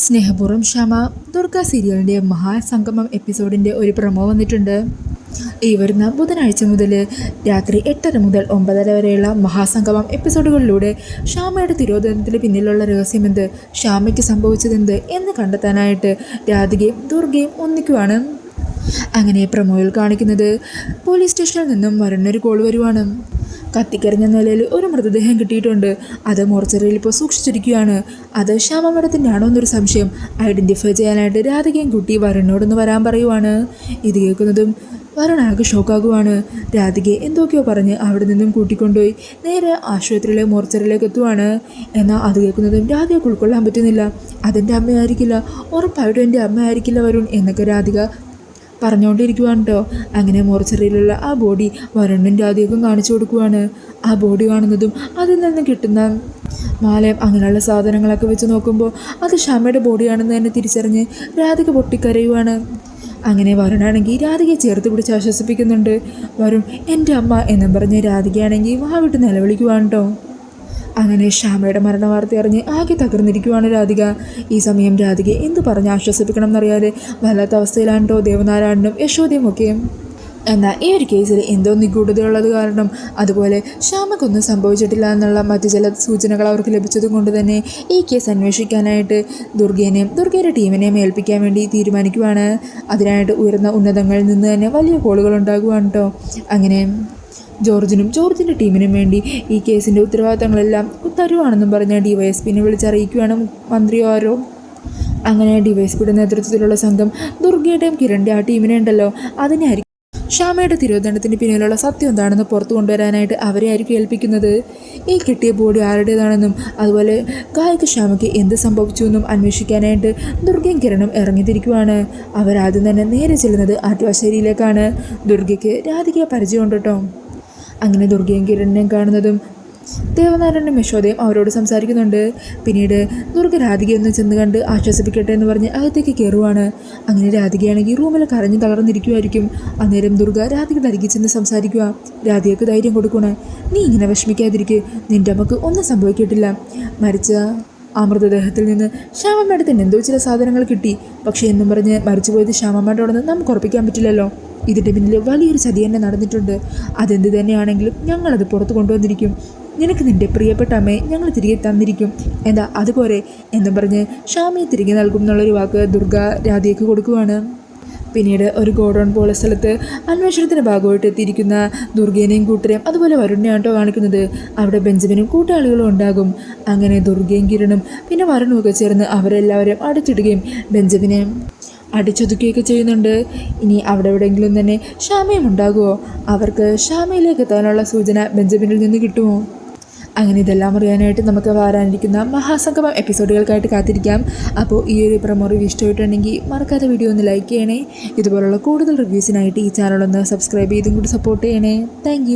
സ്നേഹപൂർവ്വം ക്ഷമ ദുർഗ സീരിയലിൻ്റെ മഹാസംഗമം എപ്പിസോഡിൻ്റെ ഒരു പ്രൊമോ വന്നിട്ടുണ്ട്. ഈ വരുന്ന ബുധനാഴ്ച മുതൽ രാത്രി 8:30 മുതൽ 9:30 വരെയുള്ള മഹാസംഗമം എപ്പിസോഡുകളിലൂടെ ക്ഷാമയുടെ തിരോധനത്തിന് പിന്നിലുള്ള രഹസ്യമെന്ത്, ക്ഷാമയ്ക്ക് സംഭവിച്ചതെന്ത് എന്ന് കണ്ടെത്താനായിട്ട് രാധികയും ദുർഗയും ഒന്നിക്കുവാണ്. അങ്ങനെ പ്രൊമോയിൽ കാണിക്കുന്നത് പോലീസ് സ്റ്റേഷനിൽ നിന്നും വരുന്നൊരു കോൾ വരുവാണ്. കത്തിക്കരിഞ്ഞ നിലയിൽ ഒരു മൃതദേഹം കിട്ടിയിട്ടുണ്ട്. അത് മോർച്ചറിയിൽ ഇപ്പോൾ സൂക്ഷിച്ചിരിക്കുകയാണ്. അത് ശ്യാമ മേഡത്തിൻ്റെ ആണോ എന്നൊരു സംശയം ഐഡൻറ്റിഫൈ ചെയ്യാനായിട്ട് രാധികയും കുട്ടി വരുണിനോടൊന്ന് വരാൻ പറയുവാണ്. ഇത് കേൾക്കുന്നതും വരുൺ ആകെ ഷോക്കാകുവാണ്. രാധികയെ എന്തൊക്കെയോ പറഞ്ഞ് അവിടെ നിന്നും കൂട്ടിക്കൊണ്ടുപോയി നേരെ ആശുപത്രിയിലെ മോർച്ചറിയിലേക്ക് എത്തുവാണ്. എന്നാൽ അത് കേൾക്കുന്നതും രാധികയ്ക്ക് ഉൾക്കൊള്ളാൻ പറ്റുന്നില്ല. അതെൻ്റെ അമ്മയായിരിക്കില്ല, ഉറപ്പായിട്ടും എൻ്റെ അമ്മയായിരിക്കില്ല വരുൺ എന്നൊക്കെ രാധിക പറഞ്ഞുകൊണ്ടിരിക്കുവാണ് കേട്ടോ. അങ്ങനെ മോർച്ചറിയിലുള്ള ആ ബോഡി വരുണിനും രാധികയ്ക്കും കാണിച്ചു കൊടുക്കുവാണ്. ആ ബോഡി കാണുന്നതും അതിൽ നിന്ന് കിട്ടുന്ന മാലയം അങ്ങനെയുള്ള സാധനങ്ങളൊക്കെ വെച്ച് നോക്കുമ്പോൾ അത് ക്ഷമയുടെ ബോഡിയാണെന്ന് തന്നെ തിരിച്ചറിഞ്ഞ് രാധിക പൊട്ടിക്കരയുവാണ്. അങ്ങനെ വരുണാണെങ്കിൽ രാധികയെ ചേർത്ത് പിടിച്ച് ആശ്വസിപ്പിക്കുന്നുണ്ട്. വരുൺ എൻ്റെ അമ്മ എന്നും പറഞ്ഞ് രാധികയാണെങ്കിൽ വാവിട്ട് നിലവിളിക്കുവാണ് കേട്ടോ. അങ്ങനെ ശ്യാമയുടെ മരണവാർത്ത അറിഞ്ഞ് ആകെ തകർന്നിരിക്കുവാണ് രാധിക. ഈ സമയം രാധികയെ എന്ത് പറഞ്ഞ് ആശ്വസിപ്പിക്കണം എന്നറിയാതെ വല്ലാത്ത അവസ്ഥയിലാണ് കേട്ടോ ദേവനാരായണനും യശോദയും ഒക്കെ. എന്നാൽ ഈ ഒരു കേസിൽ എന്തോ നിഗൂഢതയുള്ളത് കാരണം, അതുപോലെ ശ്യാമക്കൊന്നും സംഭവിച്ചിട്ടില്ല എന്നുള്ള മറ്റു ചില സൂചനകൾ അവർക്ക് ലഭിച്ചതും കൊണ്ട് തന്നെ ഈ കേസ് അന്വേഷിക്കാനായിട്ട് ദുർഗയുടെ ടീമിനെയും ഏൽപ്പിക്കാൻ വേണ്ടി തീരുമാനിക്കുവാണ്. അതിനായിട്ട് ഉയർന്ന ഉന്നതങ്ങളിൽ നിന്ന് തന്നെ വലിയ കോളുകൾ ഉണ്ടാകുവാണ് കേട്ടോ. അങ്ങനെ ജോർജിൻ്റെ ടീമിനും വേണ്ടി ഈ കേസിൻ്റെ ഉത്തരവാദിത്തങ്ങളെല്ലാം തരുവാണെന്നും പറഞ്ഞ് DYSPനെ വിളിച്ചറിയിക്കുകയാണ് മന്ത്രിയാരോ. അങ്ങനെ DYSPയുടെ നേതൃത്വത്തിലുള്ള സംഘം ദുർഗയുടെയും കിരണിൻ്റെ ആ ടീമിനെ ഉണ്ടല്ലോ അതിനെ ആയിരിക്കും ക്ഷാമയുടെ തിരോധനത്തിന് പിന്നിലുള്ള സത്യം എന്താണെന്ന് പുറത്തു കൊണ്ടുവരാനായിട്ട് അവരെ ആയിരിക്കും ഏൽപ്പിക്കുന്നത്. ഈ കിട്ടിയ ബോഡി ആരുടേതാണെന്നും അതുപോലെ ഗായിക ക്ഷാമയ്ക്ക് എന്ത് സംഭവിച്ചു എന്നും അന്വേഷിക്കാനായിട്ട് ദുർഗയും കിരണും ഇറങ്ങിത്തിരിക്കുവാണ്. അവരാദ്യം തന്നെ നേരെ ചെല്ലുന്നത് ആറ്റുവാശ്ശേരിയിലേക്കാണ്. ദുർഗയ്ക്ക് രാധികയെ പരിചയമുണ്ട് കേട്ടോ. അങ്ങനെ ദുർഗയും കിരണിനെയും കാണുന്നതും ദേവനാരായണനും യശോദയും അവരോട് സംസാരിക്കുന്നുണ്ട്. പിന്നീട് ദുർഗ രാധികയൊന്ന് ചെന്ന് കണ്ട് ആശ്വസിപ്പിക്കട്ടെ എന്ന് പറഞ്ഞ് അകത്തേക്ക് കയറുവാണ്. അങ്ങനെ രാധികയാണെങ്കിൽ റൂമിൽ കരഞ്ഞു തളർന്നിരിക്കുമായിരിക്കും. അന്നേരം ദുർഗ രാധിക തരികി ചെന്ന് സംസാരിക്കുക. രാധികയ്ക്ക് ധൈര്യം കൊടുക്കണേ, നീ ഇങ്ങനെ വിഷമിക്കാതിരിക്കുക, നിൻ്റെ അമ്മക്ക് ഒന്നും സംഭവിക്കിട്ടില്ല. മരിച്ച ആ മൃതദേഹത്തിൽ നിന്ന് ശ്യാമ മേഡത്തിന് എന്തോ ചില സാധനങ്ങൾ കിട്ടി. പക്ഷേ എന്നും പറഞ്ഞ് മരിച്ചുപോയത് ശ്യാമ മേഡോടെന്ന് നമുക്ക് ഉറപ്പിക്കാൻ പറ്റില്ലല്ലോ. ഇതിൻ്റെ പിന്നിൽ വലിയൊരു ചതി തന്നെ നടന്നിട്ടുണ്ട്. അതെന്ത് തന്നെയാണെങ്കിലും ഞങ്ങളത് പുറത്ത് കൊണ്ടുവന്നിരിക്കും. നിനക്ക് നിൻ്റെ പ്രിയപ്പെട്ട അമ്മയെ ഞങ്ങൾ തിരികെ തന്നിരിക്കും. എന്താ അതുപോലെ എന്നും പറഞ്ഞ് ക്ഷാമയെ തിരികെ നൽകും എന്നുള്ളൊരു വാക്ക് ദുർഗ രാധികയ്ക്ക് കൊടുക്കുവാണ്. പിന്നീട് ഒരു ഗോഡൗൺ പോലെ സ്ഥലത്ത് അന്വേഷണത്തിൻ്റെ ഭാഗമായിട്ട് എത്തിയിരിക്കുന്ന ദുർഗേനെയും കൂട്ടരെയും അതുപോലെ വരുണിനെയാണ് കേട്ടോ കാണിക്കുന്നത്. അവിടെ ബെഞ്ചമിനും കൂട്ടാളികളും ഉണ്ടാകും. അങ്ങനെ ദുർഗയും കിരണും പിന്നെ വരുണും ഒക്കെ ചേർന്ന് അവരെല്ലാവരെയും അടിച്ചിടുകയും ബെഞ്ചമിനെ അടിച്ചൊതുക്കുകയൊക്കെ ചെയ്യുന്നുണ്ട്. ഇനി അവിടെ എവിടെയെങ്കിലും തന്നെ ക്ഷാമയും ഉണ്ടാകുമോ? അവർക്ക് ക്ഷാമയിലേക്ക് എത്താനുള്ള സൂചന ബെഞ്ചമിനിൽ നിന്ന് കിട്ടുമോ? അങ്ങനെ ഇതെല്ലാം അറിയാനായിട്ട് നമുക്ക് വരാനിരിക്കുന്ന മഹാസംഗമം എപ്പിസോഡുകൾക്കായിട്ട് കാത്തിരിക്കാം. അപ്പോൾ ഈ ഒരു പ്രൊമോ റിവ്യൂ ഇഷ്ടമായിട്ടുണ്ടെങ്കിൽ മറക്കാതെ വീഡിയോ ഒന്ന് ലൈക്ക് ചെയ്യണേ. ഇതുപോലുള്ള കൂടുതൽ റിവ്യൂസിനായിട്ട് ഈ ചാനലൊന്ന് സബ്സ്ക്രൈബ് ചെയ്തും കൂടി സപ്പോർട്ട് ചെയ്യണേ. താങ്ക്